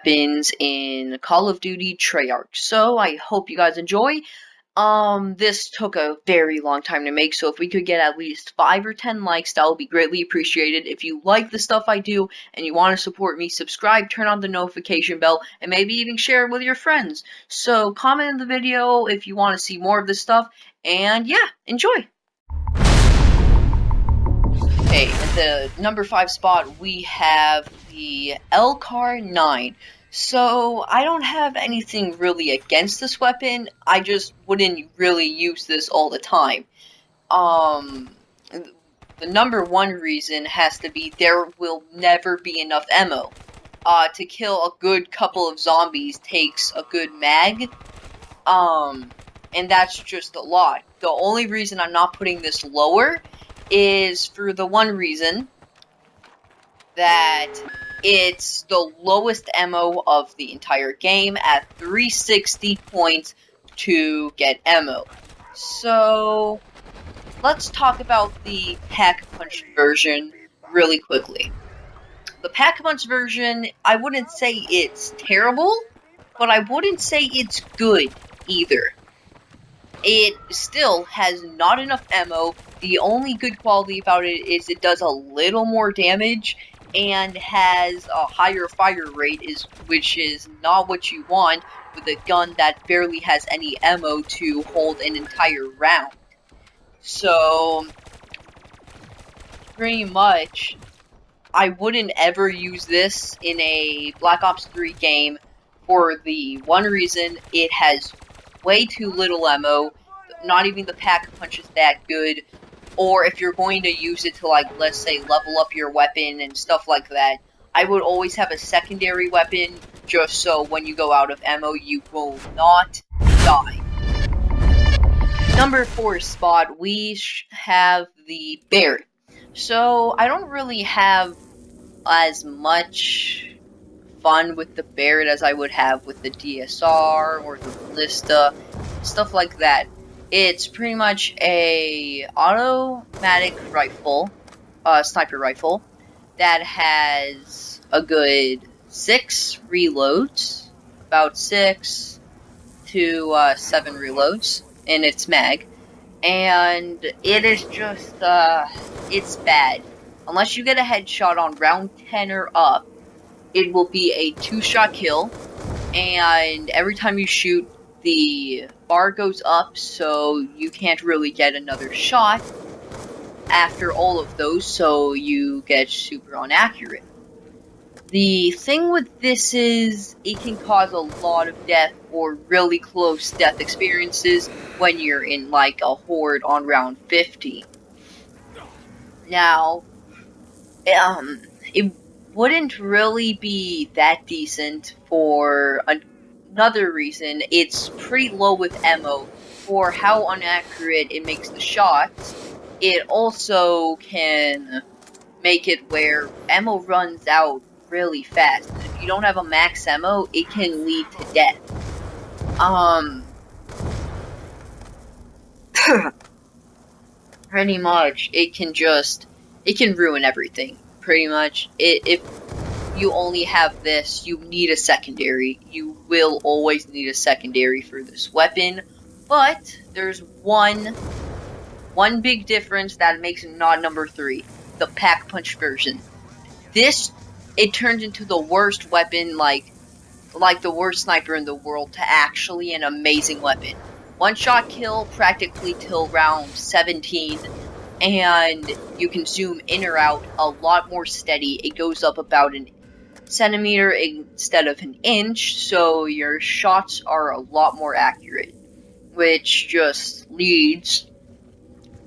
weapons in Call of Duty Treyarch. So I hope you guys enjoy. This took a very long time to make, so if we could get at least 5 or 10 likes, that would be greatly appreciated. If you like the stuff I do and you want to support me, subscribe, turn on the notification bell, and maybe even share it with your friends. So comment in the video if you want to see more of this stuff, and yeah, enjoy! Okay, at the number 5 spot, we have the L-CAR 9. So, I don't have anything really against this weapon, I just wouldn't really use this all the time. The number one reason has to be there will never be enough ammo. To kill a good couple of zombies takes a good mag, and that's just a lot. The only reason I'm not putting this lower is for the one reason that it's the lowest ammo of the entire game at 360 points to get ammo. So, let's talk about the Pack-a-Punch version really quickly. The Pack-a-Punch version, I wouldn't say it's terrible, but I wouldn't say it's good either. It still has not enough ammo. The only good quality about it is it does a little more damage and has a higher fire rate, which is not what you want with a gun that barely has any ammo to hold an entire round. So, pretty much, I wouldn't ever use this in a Black Ops 3 game for the one reason it has way too little ammo, not even the Pack-a-Punch is that good, or if you're going to use it to, like, let's say, level up your weapon and stuff like that, I would always have a secondary weapon, just so when you go out of ammo, you will not die. Number 4 spot, we have the Barrett. So, I don't really have as much fun with the Barrett as I would have with the DSR or the Ballista, stuff like that. It's pretty much a automatic rifle, sniper rifle, that has a good 6 reloads, about 6 to 7 reloads in its mag, and it is just, it's bad. Unless you get a headshot on round 10 or up, it will be a 2-shot kill, and every time you shoot, the bar goes up, so you can't really get another shot after all of those, so you get super inaccurate. The thing with this is, it can cause a lot of death or really close death experiences when you're in, like, a horde on round 50. Now, it wouldn't really be that decent for another reason. It's pretty low with ammo for how inaccurate it makes the shots. It also can make it where ammo runs out really fast. If you don't have a max ammo, it can lead to death. Pretty much, it can ruin everything. Pretty much, if you only have this, you need a secondary. You will always need a secondary for this weapon, but there's one big difference that makes it not number 3, the Pack-Punch version. This, it turns into the worst weapon, like the worst sniper in the world, to actually an amazing weapon. 1-shot kill practically till round 17, and you can zoom in or out a lot more steady. It goes up about an centimeter instead of an inch, so your shots are a lot more accurate, which just leads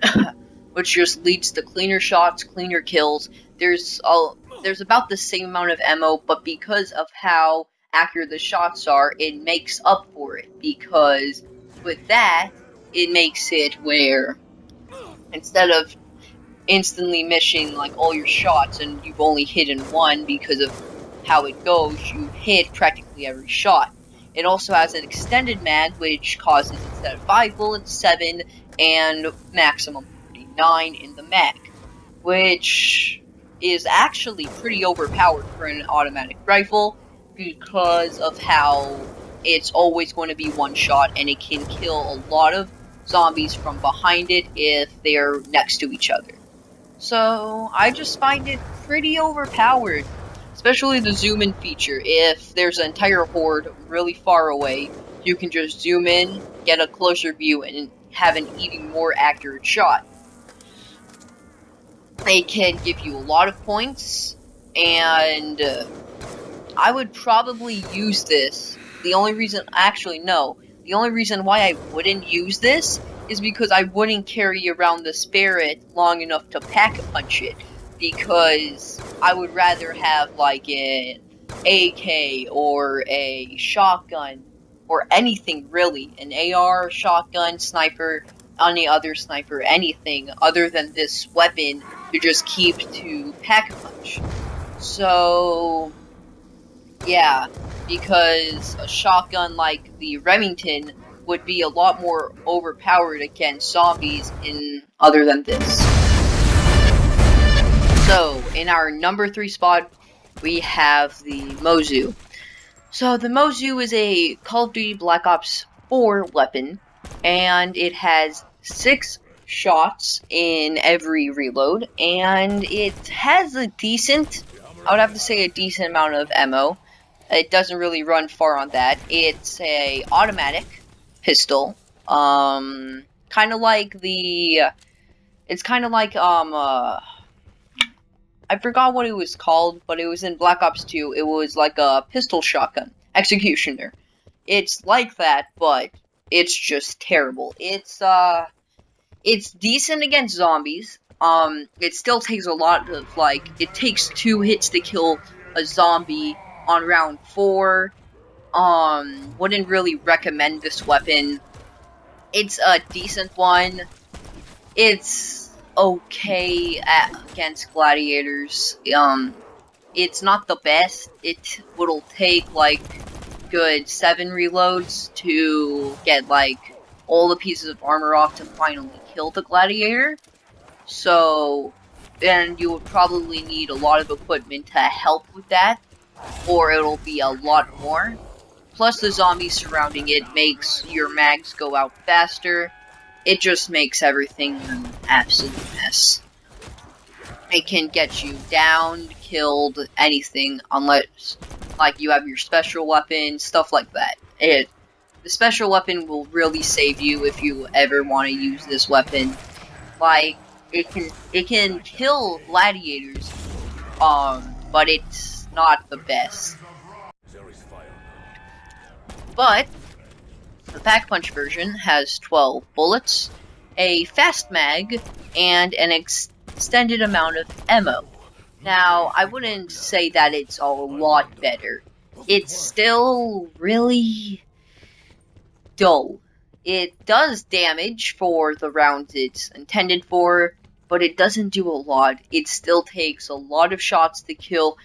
to cleaner shots, cleaner kills. There's about the same amount of ammo, but because of how accurate the shots are, it makes up for it, because with that, it makes it where instead of instantly missing like all your shots and you've only hit in one because of how it goes, you hit practically every shot. It also has an extended mag, which causes, instead of 5 bullets, 7, and maximum 49 in the mag, which is actually pretty overpowered for an automatic rifle. because of how it's always going to be one shot and it can kill a lot of zombies from behind it if they're next to each other. So I just find it pretty overpowered, especially the zoom in feature. If there's an entire horde really far away, you can just zoom in, get a closer view, and have an even more accurate shot. It can give you a lot of points, and I would probably use this. The only reason why I wouldn't use this is because I wouldn't carry around the Spirit long enough to pack-a-punch it, because I would rather have like an AK or a shotgun or anything really, an AR, shotgun, sniper, any other sniper, anything other than this weapon to just keep to pack-a-punch. So yeah, because a shotgun like the Remington would be a lot more overpowered against zombies other than this. So, in our number 3 spot, we have the Mozu. So, the Mozu is a Call of Duty Black Ops 4 weapon, and it has 6 shots in every reload, and it has I would have to say a decent amount of ammo. It doesn't really run far on that. It's a automatic pistol. Kind of like I forgot what it was called, but it was in Black Ops 2. It was like a pistol shotgun. Executioner. It's like that, but it's just terrible. It's decent against zombies. It still takes a lot of, it takes 2 hits to kill a zombie on round 4. Wouldn't really recommend this weapon. It's a decent one. It's okay against gladiators. It's not the best. It will take good 7 reloads to get all the pieces of armor off to finally kill the gladiator. So then you would probably need a lot of equipment to help with that, or it'll be a lot more. Plus the zombies surrounding it makes your mags go out faster. It just makes everything an absolute mess. It can get you downed, killed, anything, unless, you have your special weapon, stuff like that. The special weapon will really save you if you ever want to use this weapon. It can kill gladiators, but it's not the best. But the Pack-a-Punch version has 12 bullets, a fast mag, and an extended amount of ammo. Now, I wouldn't say that it's a lot better. It's still really dull. It does damage for the rounds it's intended for, but it doesn't do a lot. It still takes a lot of shots to kill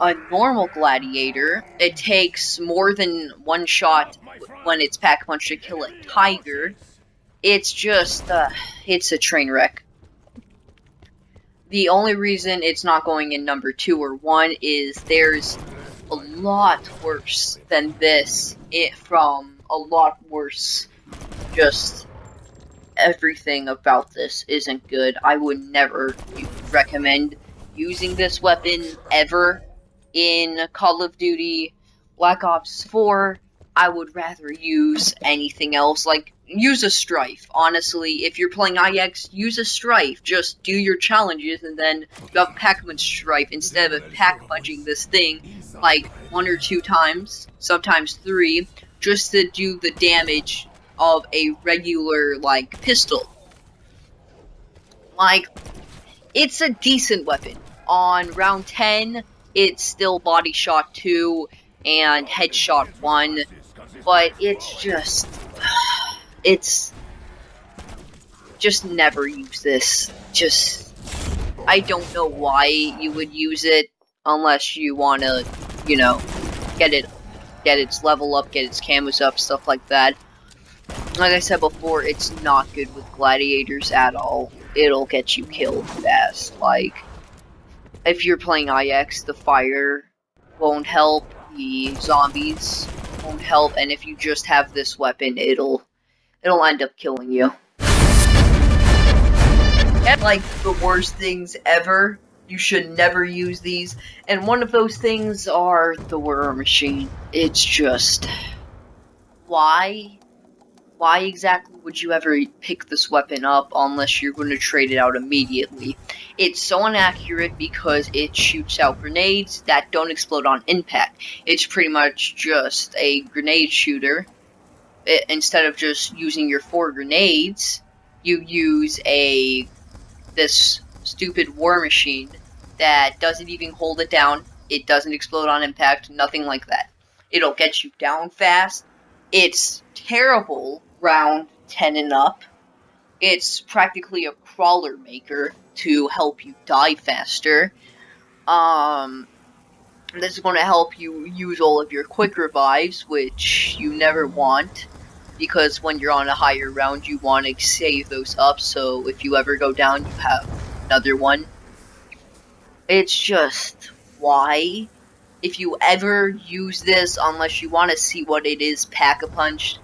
a normal gladiator. It takes more than 1 shot when it's Pack-a-Punch to kill a tiger. It's just, it's a train wreck. The only reason it's not going in number 2 or 1 is there's a lot worse than this. From a lot worse. Just everything about this isn't good. I would never recommend using this weapon ever in Call of Duty Black Ops 4. I would rather use anything else, use a Strife. Honestly, if you're playing IX, use a Strife. Just do your challenges, and then you have Pac-Man Strife instead of pack-punching this thing 1 or 2 times, sometimes 3, just to do the damage of a regular, pistol. It's a decent weapon. On round 10, it's still body shot 2 and headshot 1, but it's just never use this. I don't know why you would use it unless you want to, get its level up, get its camos up, stuff like that. Like I said before, it's not good with gladiators at all. It'll get you killed fast. If you're playing IX, the fire won't help. the zombies won't help, and if you just have this weapon, it'll end up killing you. And like the worst things ever, you should never use these, and one of those things are the War Machine. It's just, why exactly would you ever pick this weapon up unless you're going to trade it out immediately? It's so inaccurate because it shoots out grenades that don't explode on impact. It's pretty much just a grenade shooter. Instead of just using your 4 grenades, you use this stupid War Machine that doesn't even hold it down. It doesn't explode on impact, nothing like that. It'll get you down fast. It's terrible round 10 and up. It's practically a crawler maker to help you die faster. This is going to help you use all of your quick revives, which you never want, because when you're on a higher round, you want to save those up, so if you ever go down, you have another one. It's just, why? If you ever use this, unless you want to see what it is, Pack-a-Punch,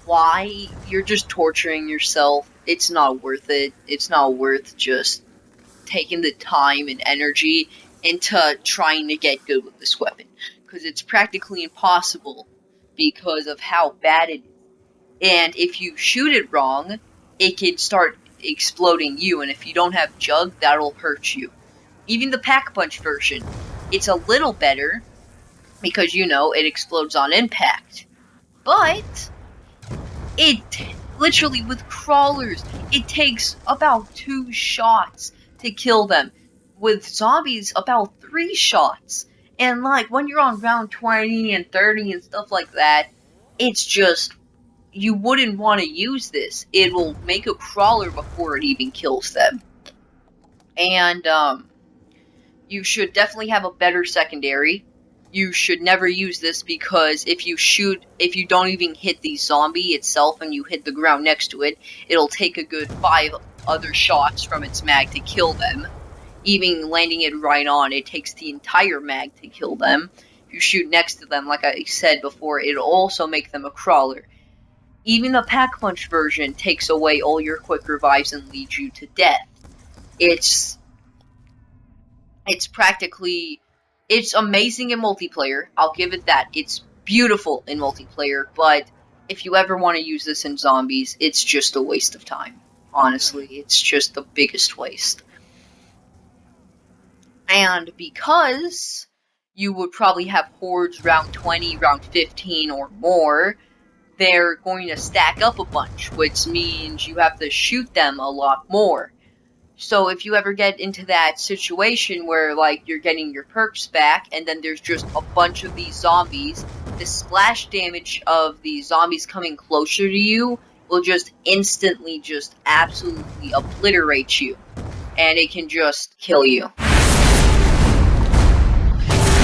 why? You're just torturing yourself. It's not worth it. It's not worth just taking the time and energy into trying to get good with this weapon, because it's practically impossible because of how bad it is. And if you shoot it wrong, it can start exploding you, and if you don't have Jug, that'll hurt you. Even the Pack-a-Punch version, it's a little better, because, you know, it explodes on impact. But it, literally, with crawlers, it takes about 2 shots to kill them. With zombies, about 3 shots. And, like, when you're on round 20 and 30 and stuff like that, it's just, you wouldn't want to use this. It will make a crawler before it even kills them. And, you should definitely have a better secondary. You should never use this, because if you don't even hit the zombie itself and you hit the ground next to it, it'll take a good 5 other shots from its mag to kill them. Even landing it right on, it takes the entire mag to kill them. If you shoot next to them, like I said before, it'll also make them a crawler. Even the Pack-a-Punch version takes away all your quick revives and leads you to death. It's practically, it's amazing in multiplayer, I'll give it that. It's beautiful in multiplayer, but if you ever want to use this in zombies, it's just a waste of time. Honestly, it's just the biggest waste. And because you would probably have hordes round 20, round 15, or more, they're going to stack up a bunch, which means you have to shoot them a lot more. So if you ever get into that situation where, like, you're getting your perks back, and then there's just a bunch of these zombies, the splash damage of the zombies coming closer to you will just instantly, just absolutely obliterate you. And it can just kill you.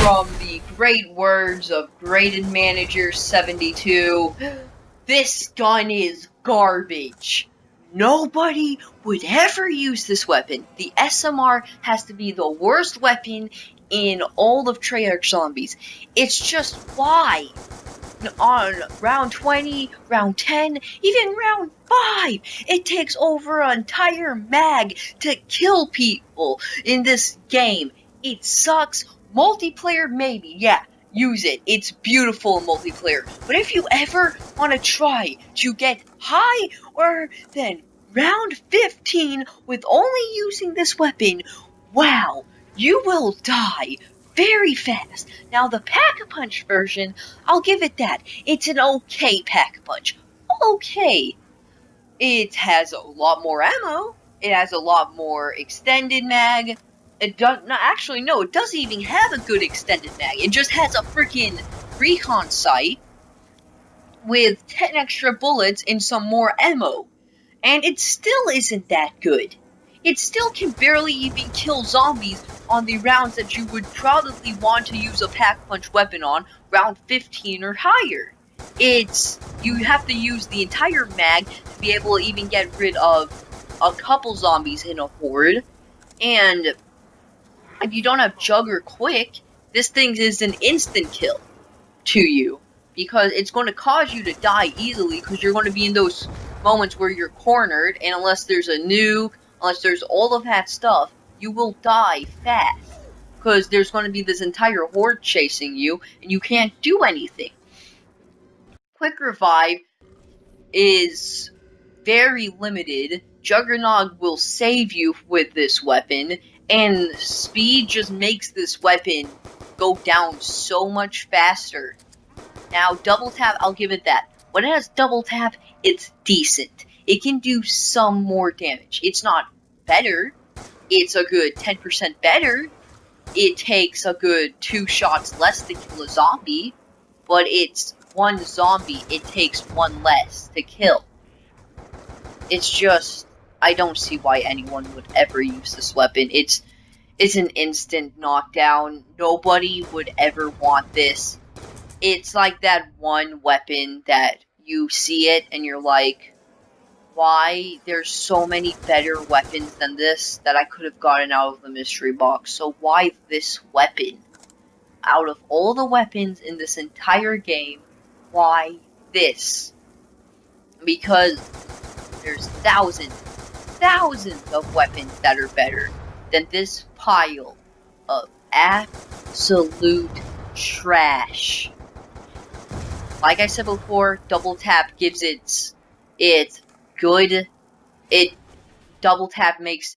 From the great words of Graded Manager 72, this gun is garbage. Nobody would ever use this weapon. The SMR has to be the worst weapon in all of Treyarch Zombies. It's just, why? On round 20, round 10, even round 5, it takes over an entire mag to kill people in this game. It sucks. Multiplayer, maybe, yeah. Use it. It's beautiful in multiplayer. But if you ever want to try to get high or then round 15 with only using this weapon, wow, you will die very fast. Now, the Pack-a-Punch version, I'll give it that. It's an okay Pack-a-Punch. Okay. It has a lot more ammo. It has a lot more extended mag. It doesn't, actually, no, it doesn't even have a good extended mag. It just has a freaking recon sight with 10 extra bullets and some more ammo. And it still isn't that good. It still can barely even kill zombies on the rounds that you would probably want to use a Pack-a-Punch weapon on, round 15 or higher. You have to use the entire mag to be able to even get rid of a couple zombies in a horde. And if you don't have Jug or Quick, this thing is an instant kill. to you, because it's going to cause you to die easily, because you're going to be in those moments where you're cornered, and unless there's a nuke, unless there's all of that stuff, you will die fast, because there's going to be this entire horde chasing you, and you can't do anything. Quick Revive is very limited. Juggernog will save you with this weapon, and speed just makes this weapon go down so much faster. Now, double tap, I'll give it that. When it has double tap, it's decent. It can do some more damage. It's not better. It's a good 10% better. It takes a good 2 shots less to kill a zombie, but it's one zombie, it takes one less to kill. It's just, I don't see why anyone would ever use this weapon. It's an instant knockdown. Nobody would ever want this. It's like that one weapon that you see it and you're like, why? There's so many better weapons than this that I could have gotten out of the mystery box. So why this weapon? Out of all the weapons in this entire game, why this? Because there's thousands of weapons that are better than this pile of absolute trash. Like I said before, double tap gives it good. Double tap makes